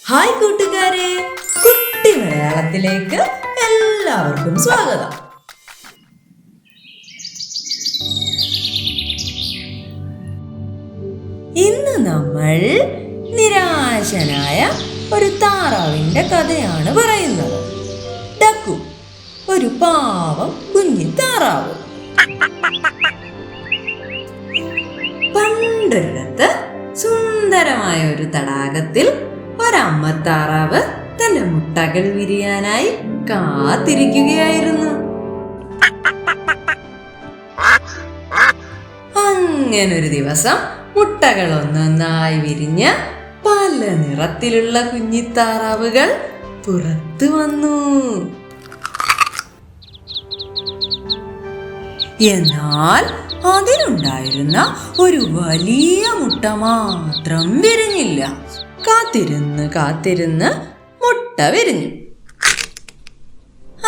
Hi കൂട്ടുകാരെ, കുട്ടി മലയാളത്തിലേക്ക് എല്ലാവർക്കും സ്വാഗതം. ഇന്ന് നമ്മൾ നിരാശനായ ഒരു താറാവിന്റെ കഥയാണ് പറയുന്നത്. ഡക്കു, ഒരു പാവം കുഞ്ഞി താറാവ്. പണ്ടൊരിടത്ത് സുന്ദരമായ ഒരു തടാകത്തിൽ ഒരമ്മ താറാവ് തന്റെ മുട്ടകൾ വിരിയാനായി കാത്തിരിക്കുകയായിരുന്നു. അങ്ങനൊരു ദിവസം മുട്ടകൾ ഒന്നൊന്നായി വിരിഞ്ഞ് പല നിറത്തിലുള്ള കുഞ്ഞിത്താറാവുകൾ പുറത്തു വന്നു. എന്നാൽ അതിലുണ്ടായിരുന്ന ഒരു വലിയ മുട്ട മാത്രം വിരിഞ്ഞില്ല. കാത്തിരുന്ന് മുട്ട വിരിഞ്ഞു.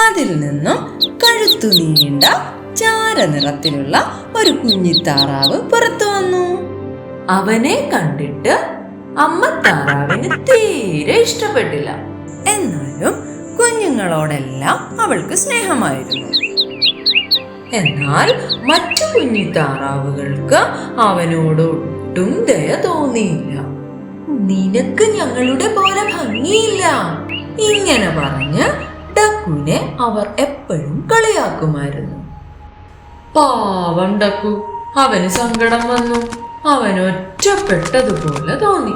അതിൽ നിന്നും കഴുത്തു നീണ്ട ചാരനിറത്തിലുള്ള ഒരു കുഞ്ഞിത്താറാവ് പുറത്തു വന്നു. അവനെ കണ്ടിട്ട് അമ്മ താറാവിന് തീരെ ഇഷ്ടപ്പെട്ടില്ല. എന്നാലും കുഞ്ഞുങ്ങളോടെല്ലാം അവൾക്ക് സ്നേഹമായിരുന്നു. എന്നാൽ മറ്റു കുഞ്ഞിത്താറാവുകൾക്ക് അവനോട് ഒട്ടും ദയ തോന്നിയില്ല. നിനക്ക് ഞങ്ങളുടെ പോലെ ഭംഗിയില്ല, ഇങ്ങനെ പറഞ്ഞ് ഡക്കുവിനെ അവർ എപ്പോഴും കളിയാക്കുമായിരുന്നു. പാവം ഡക്കു, അവന് സങ്കടം വന്നു. അവൻ ഒറ്റപ്പെട്ടതുപോലെ തോന്നി.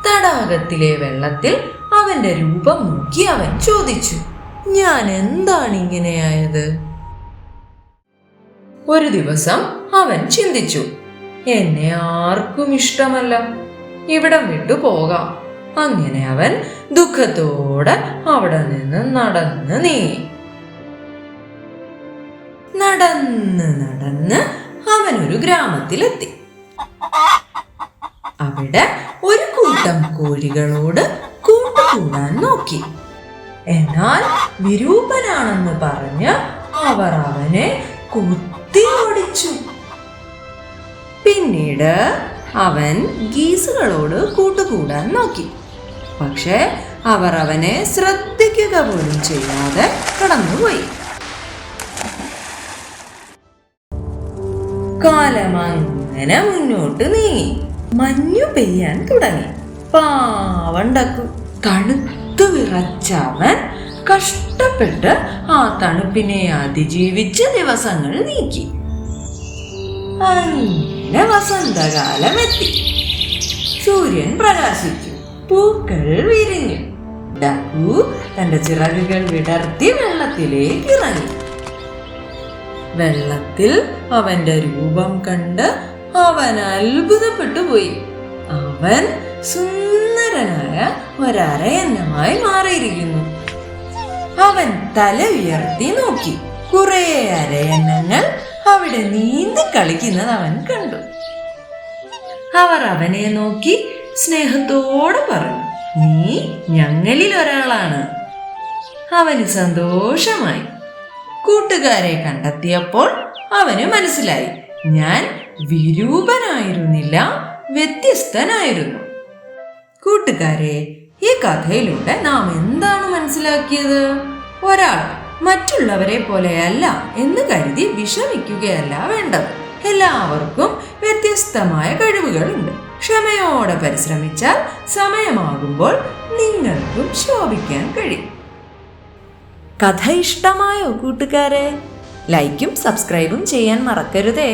തടാകത്തിലെ വെള്ളത്തിൽ അവന്റെ രൂപം നോക്കി അവൻ ചോദിച്ചു, ഞാൻ എന്താണ് ഇങ്ങനെയായത്? ഒരു ദിവസം അവൻ ചിന്തിച്ചു, എന്നെ ആർക്കും ഇഷ്ടമല്ല, ഇവിടം വിട്ടു പോകാം. അങ്ങനെ അവൻ ദുഃഖത്തോടെ അവിടെ നിന്ന് നടന്ന് നീങ്ങി. നടന്ന് അവൻ ഒരു ഗ്രാമത്തിലെത്തി. അവിടെ ഒരു കൂട്ടം കോഴികളോട് കൂട്ടുകൂടാൻ നോക്കി. എന്നാൽ വിരൂപനാണെന്ന് പറഞ്ഞ് അവർ അവനെ കുത്തി ഓടിച്ചു. പിന്നീട് അവൻ ഗീസുകളോട് കൂട്ടുകൂടാൻ നോക്കി. പക്ഷെ അവർ അവനെ ശ്രദ്ധിക്കുക പോലും ചെയ്യാതെ കടന്നുപോയി. കാലമങ്ങനെ മുന്നോട്ട് നീങ്ങി. മഞ്ഞു പെയ്യാൻ തുടങ്ങി. പാവം ഡക്കു തണുത്തു വിറച്ചവൻ കഷ്ടപ്പെട്ട് ആ തണുപ്പിനെ അതിജീവിച്ച് ദിവസങ്ങൾ നീക്കി. അങ്ങനെ വസന്തകാലം എത്തി. സൂര്യൻ പ്രകാശിച്ചു, പൂക്കൾ വിരിഞ്ഞു. ഡക്കു തന്റെ ചിറകുകൾ വിടർത്തി വെള്ളത്തിലേക്ക് ഇറങ്ങി. വെള്ളത്തിൽ അവന്റെ രൂപം കണ്ട് അവൻ അത്ഭുതപ്പെട്ടു പോയി. അവൻ സുന്ദരനായ ഒരരയന്നമായി മാറിയിരിക്കുന്നു. അവൻ തല ഉയർത്തി നോക്കി. കുറെ അരയന്നങ്ങൾ അവിടെ നീന്തി കളിക്കുന്നത് അവൻ കണ്ടു. അവർ അവനെ നോക്കി സ്നേഹത്തോടെ പറഞ്ഞു, നീ ഞങ്ങളിൽ ഒരാളാണ്. അവന് സന്തോഷമായി. കൂട്ടുകാരെ കണ്ടെത്തിയപ്പോൾ അവന് മനസ്സിലായി, ഞാൻ വിരൂപനായിരുന്നില്ല, വ്യത്യസ്തനായിരുന്നു. കൂട്ടുകാരെ, ഈ കഥയിലൂടെ നാം എന്താണ് മനസ്സിലാക്കിയത്? ഒരാൾ മറ്റുള്ളവരെ പോലെയല്ല എന്ന് കരുതി വിഷമിക്കുകയല്ല വേണ്ടത്. എല്ലാവർക്കും വ്യത്യസ്തമായ കഴിവുകളുണ്ട്. ക്ഷമയോടെ പരിശ്രമിച്ചാൽ സമയമാകുമ്പോൾ നിങ്ങൾക്കും ശോഭിക്കാൻ കഴിയും. കഥ ഇഷ്ടമായോ കൂട്ടുകാരെ? ലൈക്കും സബ്സ്ക്രൈബും ചെയ്യാൻ മറക്കരുതേ.